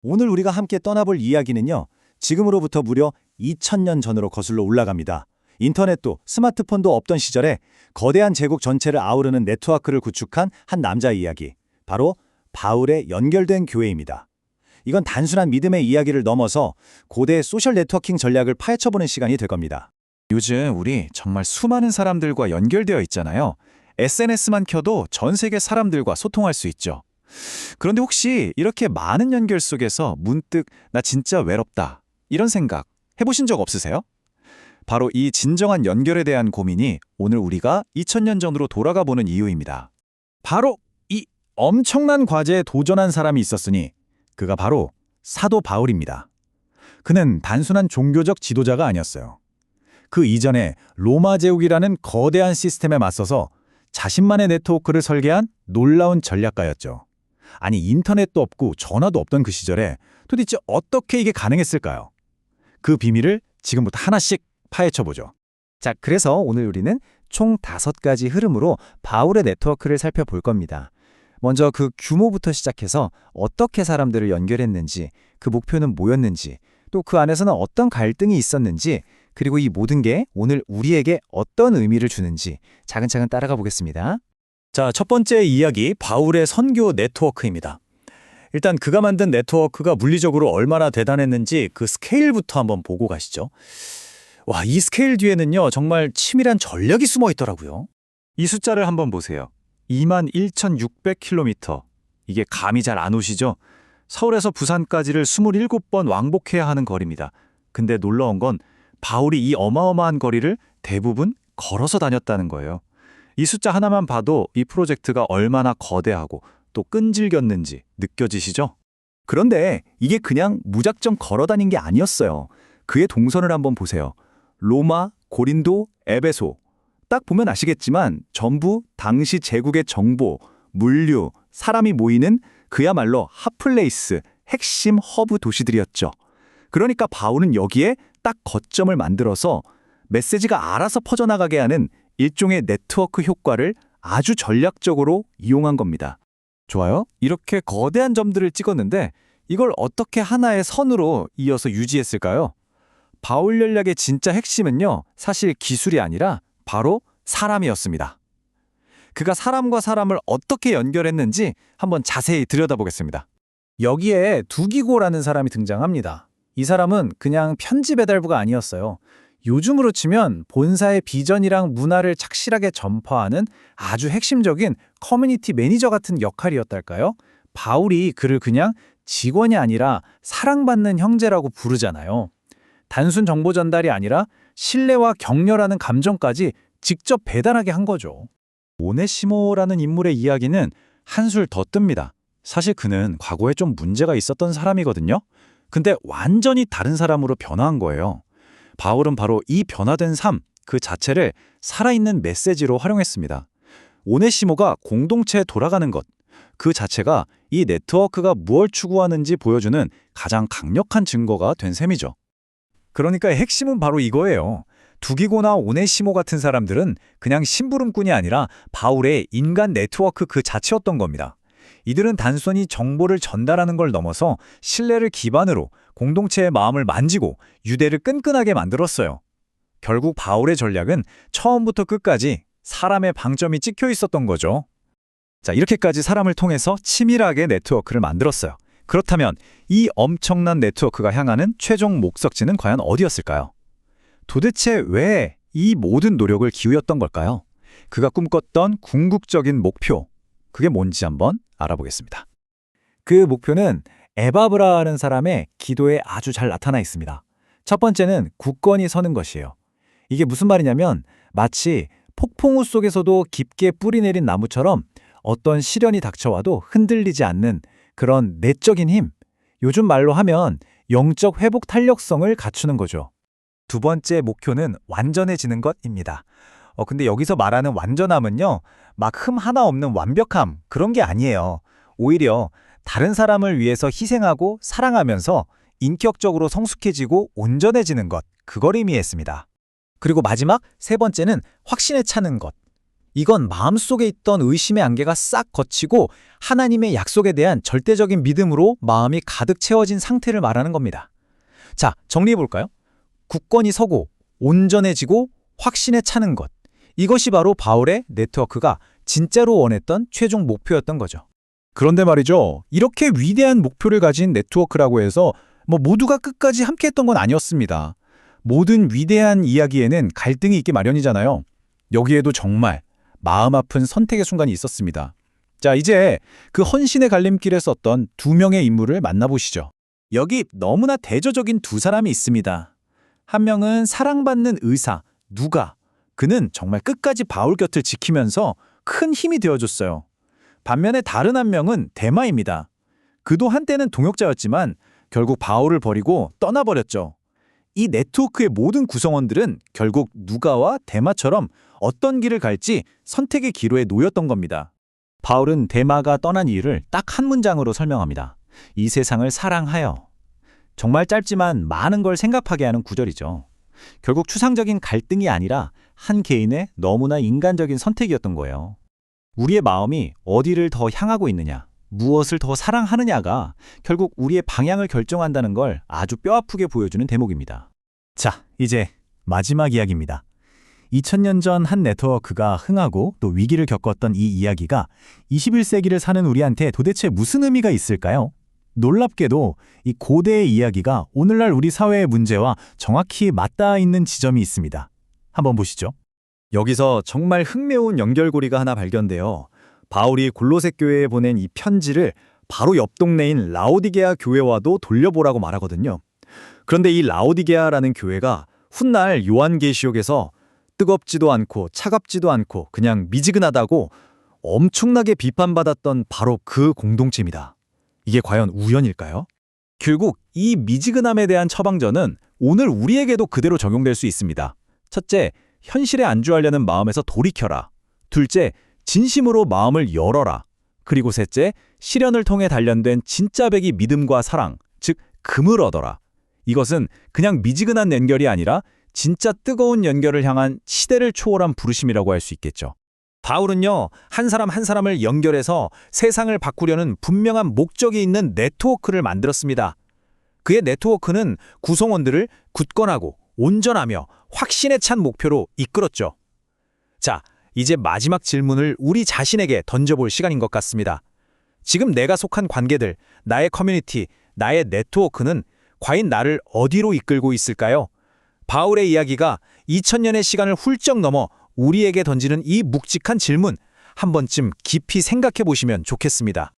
오늘 우리가 함께 떠나볼 이야기는요, 지금으로부터 무려 2000년 전으로 거슬러 올라갑니다. 인터넷도 스마트폰도 없던 시절에 거대한 제국 전체를 아우르는 네트워크를 구축한 한 남자의 이야기, 바로 바울의 연결된 교회입니다. 이건 단순한 믿음의 이야기를 넘어서 고대 소셜 네트워킹 전략을 파헤쳐보는 시간이 될 겁니다. 요즘 우리 정말 수많은 사람들과 연결되어 있잖아요. SNS만 켜도 전 세계 사람들과 소통할 수 있죠. 그런데 혹시 이렇게 많은 연결 속에서 문득 나 진짜 외롭다 이런 생각 해보신 적 없으세요? 바로 이 진정한 연결에 대한 고민이 오늘 우리가 2000년 전으로 돌아가 보는 이유입니다. 바로 이 엄청난 과제에 도전한 사람이 있었으니 그가 바로 사도 바울입니다. 그는 단순한 종교적 지도자가 아니었어요. 그 이전에 로마 제국이라는 거대한 시스템에 맞서서 자신만의 네트워크를 설계한 놀라운 전략가였죠. 아니, 인터넷도 없고 전화도 없던 그 시절에 도대체 어떻게 이게 가능했을까요? 그 비밀을 지금부터 하나씩 파헤쳐보죠. 자, 그래서 오늘 우리는 총 5가지 흐름으로 바울의 네트워크를 살펴볼 겁니다. 먼저 그 규모부터 시작해서 어떻게 사람들을 연결했는지, 그 목표는 뭐였는지, 또 그 안에서는 어떤 갈등이 있었는지, 그리고 이 모든 게 오늘 우리에게 어떤 의미를 주는지 차근차근 따라가 보겠습니다. 자, 첫 번째 이야기, 바울의 선교 네트워크입니다. 일단 그가 만든 네트워크가 물리적으로 얼마나 대단했는지 그 스케일부터 한번 보고 가시죠. 와, 이 스케일 뒤에는요, 정말 치밀한 전략이 숨어 있더라고요. 이 숫자를 한번 보세요. 21,600km. 이게 감이 잘 안 오시죠? 서울에서 부산까지를 27번 왕복해야 하는 거리입니다. 근데 놀라운 건 바울이 이 어마어마한 거리를 대부분 걸어서 다녔다는 거예요. 이 숫자 하나만 봐도 이 프로젝트가 얼마나 거대하고 또 끈질겼는지 느껴지시죠? 그런데 이게 그냥 무작정 걸어 다닌 게 아니었어요. 그의 동선을 한번 보세요. 로마, 고린도, 에베소. 딱 보면 아시겠지만 전부 당시 제국의 정보, 물류, 사람이 모이는 그야말로 핫플레이스, 핵심 허브 도시들이었죠. 그러니까 바울은 여기에 딱 거점을 만들어서 메시지가 알아서 퍼져나가게 하는 일종의 네트워크 효과를 아주 전략적으로 이용한 겁니다. 좋아요. 이렇게 거대한 점들을 찍었는데 이걸 어떻게 하나의 선으로 이어서 유지했을까요? 바울 전략의 진짜 핵심은요, 사실 기술이 아니라 바로 사람이었습니다. 그가 사람과 사람을 어떻게 연결했는지 한번 자세히 들여다보겠습니다. 여기에 두기고라는 사람이 등장합니다. 이 사람은 그냥 편지 배달부가 아니었어요. 요즘으로 치면 본사의 비전이랑 문화를 착실하게 전파하는 아주 핵심적인 커뮤니티 매니저 같은 역할이었달까요? 바울이 그를 그냥 직원이 아니라 사랑받는 형제라고 부르잖아요. 단순 정보 전달이 아니라 신뢰와 격려라는 감정까지 직접 배달하게 한 거죠. 오네시모라는 인물의 이야기는 한술 더 뜹니다. 사실 그는 과거에 좀 문제가 있었던 사람이거든요. 근데 완전히 다른 사람으로 변화한 거예요. 바울은 바로 이 변화된 삶, 그 자체를 살아있는 메시지로 활용했습니다. 오네시모가 공동체에 돌아가는 것, 그 자체가 이 네트워크가 무엇을 추구하는지 보여주는 가장 강력한 증거가 된 셈이죠. 그러니까 핵심은 바로 이거예요. 두기고나 오네시모 같은 사람들은 그냥 심부름꾼이 아니라 바울의 인간 네트워크 그 자체였던 겁니다. 이들은 단순히 정보를 전달하는 걸 넘어서 신뢰를 기반으로 공동체의 마음을 만지고 유대를 끈끈하게 만들었어요. 결국 바울의 전략은 처음부터 끝까지 사람의 방점이 찍혀 있었던 거죠. 자, 이렇게까지 사람을 통해서 치밀하게 네트워크를 만들었어요. 그렇다면 이 엄청난 네트워크가 향하는 최종 목적지는 과연 어디였을까요? 도대체 왜 이 모든 노력을 기울였던 걸까요? 그가 꿈꿨던 궁극적인 목표, 그게 뭔지 한번 알아보겠습니다. 그 목표는 에바브라라는 사람의 기도에 아주 잘 나타나 있습니다. 첫 번째는 굳건히 서는 것이에요. 이게 무슨 말이냐면 마치 폭풍우 속에서도 깊게 뿌리 내린 나무처럼 어떤 시련이 닥쳐와도 흔들리지 않는 그런 내적인 힘, 요즘 말로 하면 영적 회복 탄력성을 갖추는 거죠. 두 번째 목표는 완전해지는 것입니다. 근데 여기서 말하는 완전함은요, 막 흠 하나 없는 완벽함, 그런 게 아니에요. 오히려 다른 사람을 위해서 희생하고 사랑하면서 인격적으로 성숙해지고 온전해지는 것, 그걸 의미했습니다. 그리고 마지막 세 번째는 확신에 차는 것. 이건 마음속에 있던 의심의 안개가 싹 걷히고 하나님의 약속에 대한 절대적인 믿음으로 마음이 가득 채워진 상태를 말하는 겁니다. 자, 정리해볼까요? 굳건히 서고 온전해지고 확신에 차는 것. 이것이 바로 바울의 네트워크가 진짜로 원했던 최종 목표였던 거죠. 그런데 말이죠. 이렇게 위대한 목표를 가진 네트워크라고 해서 모두가 끝까지 함께했던 건 아니었습니다. 모든 위대한 이야기에는 갈등이 있기 마련이잖아요. 여기에도 정말 마음 아픈 선택의 순간이 있었습니다. 자, 이제 그 헌신의 갈림길에 썼던 두 명의 인물을 만나보시죠. 여기 너무나 대조적인 두 사람이 있습니다. 한 명은 사랑받는 의사, 누가. 그는 정말 끝까지 바울 곁을 지키면서 큰 힘이 되어줬어요. 반면에 다른 한 명은 데마입니다. 그도 한때는 동역자였지만 결국 바울을 버리고 떠나버렸죠. 이 네트워크의 모든 구성원들은 결국 누가와 데마처럼 어떤 길을 갈지 선택의 기로에 놓였던 겁니다. 바울은 데마가 떠난 이유를 딱 한 문장으로 설명합니다. 이 세상을 사랑하여. 정말 짧지만 많은 걸 생각하게 하는 구절이죠. 결국 추상적인 갈등이 아니라 한 개인의 너무나 인간적인 선택이었던 거예요. 우리의 마음이 어디를 더 향하고 있느냐, 무엇을 더 사랑하느냐가 결국 우리의 방향을 결정한다는 걸 아주 뼈아프게 보여주는 대목입니다. 자, 이제 마지막 이야기입니다. 2000년 전 한 네트워크가 흥하고 또 위기를 겪었던 이 이야기가 21세기를 사는 우리한테 도대체 무슨 의미가 있을까요? 놀랍게도 이 고대의 이야기가 오늘날 우리 사회의 문제와 정확히 맞닿아 있는 지점이 있습니다. 한번 보시죠. 여기서 정말 흥미로운 연결고리가 하나 발견돼요. 바울이 골로새 교회에 보낸 이 편지를 바로 옆 동네인 라오디게아 교회와도 돌려보라고 말하거든요. 그런데 이 라오디게아라는 교회가 훗날 요한계시록에서 뜨겁지도 않고 차갑지도 않고 그냥 미지근하다고 엄청나게 비판받았던 바로 그 공동체입니다. 이게 과연 우연일까요? 결국 이 미지근함에 대한 처방전은 오늘 우리에게도 그대로 적용될 수 있습니다. 첫째, 현실에 안주하려는 마음에서 돌이켜라. 둘째, 진심으로 마음을 열어라. 그리고 셋째, 시련을 통해 단련된 진짜 백이 믿음과 사랑, 즉 금을 얻어라. 이것은 그냥 미지근한 연결이 아니라 진짜 뜨거운 연결을 향한 시대를 초월한 부르심이라고 할 수 있겠죠. 바울은요, 한 사람 한 사람을 연결해서 세상을 바꾸려는 분명한 목적이 있는 네트워크를 만들었습니다. 그의 네트워크는 구성원들을 굳건하고 온전하며 확신에 찬 목표로 이끌었죠. 자, 이제 마지막 질문을 우리 자신에게 던져볼 시간인 것 같습니다. 지금 내가 속한 관계들, 나의 커뮤니티, 나의 네트워크는 과연 나를 어디로 이끌고 있을까요? 바울의 이야기가 2000년의 시간을 훌쩍 넘어 우리에게 던지는 이 묵직한 질문, 한 번쯤 깊이 생각해 보시면 좋겠습니다.